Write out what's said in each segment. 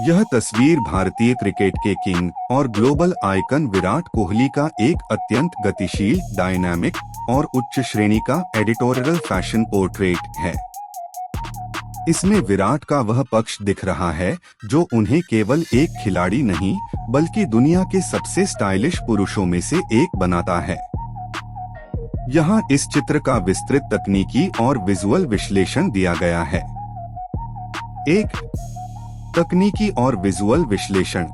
यह तस्वीर भारतीय क्रिकेट के किंग और ग्लोबल आइकन विराट कोहली का एक अत्यंत गतिशील, डायनामिक और उच्च श्रेणी का एडिटोरियल फैशन पोर्ट्रेट है। इसमें विराट का वह पक्ष दिख रहा है जो उन्हें केवल एक खिलाड़ी नहीं बल्कि दुनिया के सबसे स्टाइलिश पुरुषों में से एक बनाता है। यहाँ इस चित्र का विस्तृत तकनीकी और विजुअल विश्लेषण दिया गया है। एक तकनीकी और विजुअल विश्लेषण।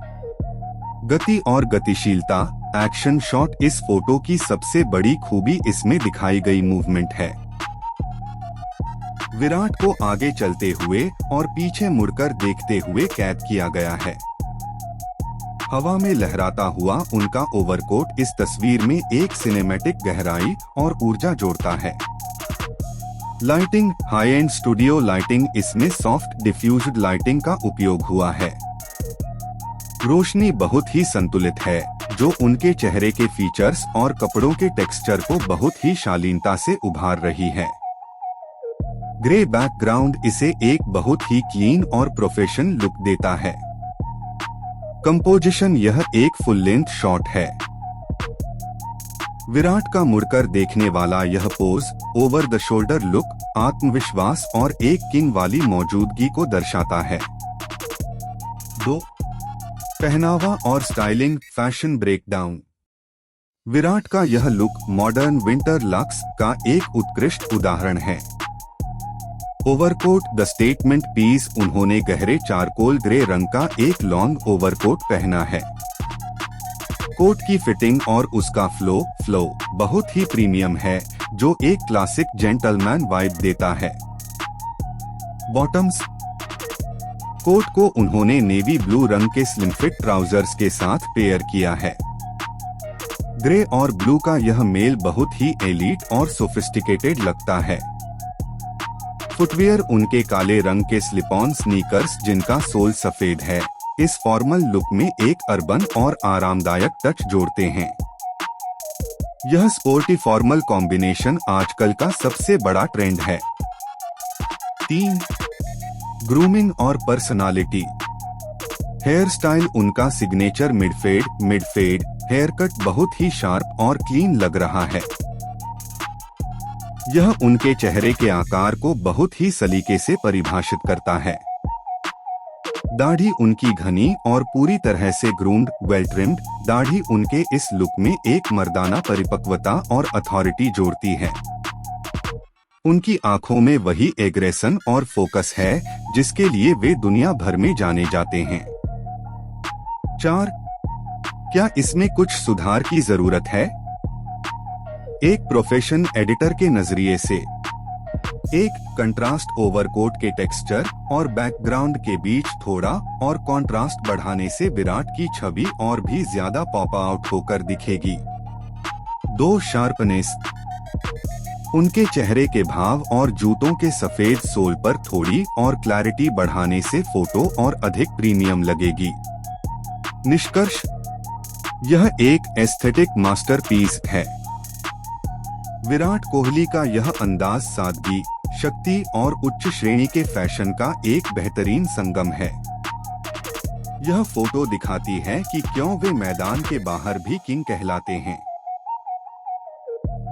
गति और गतिशीलता। Action shot. इस फोटो की सबसे बड़ी खूबी इसमें दिखाई गई मूवमेंट है। विराट को आगे चलते हुए और पीछे मुड़कर देखते हुए कैद किया गया है। हवा में लहराता हुआ उनका ओवरकोट इस तस्वीर में एक सिनेमैटिक गहराई और ऊर्जा जोड़ता है। Lighting. High and studio lighting. इसमें सॉफ्ट डिफ्यूज्ड लाइटिंग का उपयोग हुआ है। रोशनी बहुत ही संतुलित है जो उनके चेहरे के फीचर्स और कपड़ों के टेक्सचर को बहुत ही शालीनता से उभार रही है। ग्रे बैकग्राउंड इसे एक बहुत ही क्लीन और प्रोफेशनल लुक देता है। कंपोजिशन। यह एक फुल लेंथ शॉट है। विराट का मुड़कर देखने वाला यह pose, over the shoulder look, आत्मविश्वास और एक किंग वाली मौजूदगी को दर्शाता है। 2. पहनावा और स्टाइलिंग। Fashion breakdown. विराट का यह लुक मॉडर्न विंटर लुक्स का एक उत्कृष्ट उदाहरण है। ओवरकोट। The statement piece. उन्होंने गहरे चारकोल ग्रे रंग का एक लॉन्ग ओवरकोट पहना है। कोट की फिटिंग और उसका फ्लो बहुत ही प्रीमियम है जो एक क्लासिक जेंटलमैन वाइब देता है। बॉटम्स। कोट को उन्होंने नेवी ब्लू रंग के स्लिम फिट ट्राउजर्स के साथ पेयर किया है। ग्रे और ब्लू का यह मेल बहुत ही एलीट और सोफिस्टिकेटेड लगता है। फुटवियर। उनके काले रंग के स्लिप ऑन स्नीकर्स जिनका सोल सफेद है इस फॉर्मल लुक में एक अर्बन और आरामदायक टच जोड़ते हैं। यह स्पोर्टी फॉर्मल कॉम्बिनेशन आजकल का सबसे बड़ा ट्रेंड है। 3. ग्रूमिंग और पर्सनालिटी। Hairstyle. उनका सिग्नेचर मिड-फेड हेयर कट बहुत ही शार्प और क्लीन लग रहा है। यह उनके चेहरे के आकार को बहुत ही सलीके से परिभाषित करता है। दाढ़ी। उनकी घनी और पूरी तरह से ग्रूम्ड, वेल ट्रिम्ड दाढ़ी उनके इस लुक में एक मर्दाना परिपक्वता और अथॉरिटी जोड़ती है। उनकी आंखों में वही एग्रेशन और फोकस है जिसके लिए वे दुनिया भर में जाने जाते हैं। 4. क्या इसमें कुछ सुधार की जरूरत है? एक प्रोफेशन एडिटर के नजरिए से। 1. कंट्रास्ट। ओवरकोट के टेक्सचर और बैकग्राउंड के बीच थोड़ा और कंट्रास्ट बढ़ाने से विराट की छवि और भी ज्यादा पॉप आउट होकर दिखेगी। 2. शार्पनेस। उनके चेहरे के भाव और जूतों के सफेद सोल पर थोड़ी और क्लैरिटी बढ़ाने से फोटो और अधिक प्रीमियम लगेगी। निष्कर्ष। यह एक एस्थेटिक मास्टरपीस है। विराट कोहली का यह अंदाज सादगी, शक्ति और उच्च श्रेणी के फैशन का एक बेहतरीन संगम है। यह फोटो दिखाती है कि क्यों वे मैदान के बाहर भी किंग कहलाते हैं।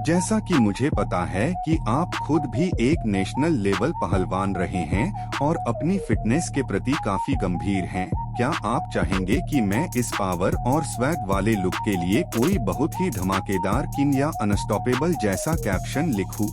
जैसा कि मुझे पता है कि आप खुद भी एक नेशनल लेवल पहलवान रहे हैं और अपनी फिटनेस के प्रति काफी गंभीर हैं, क्या आप चाहेंगे कि मैं इस पावर और स्वैग वाले लुक के लिए कोई बहुत ही धमाकेदार किंग या अनस्टॉपेबल जैसा कैप्शन लिखूं?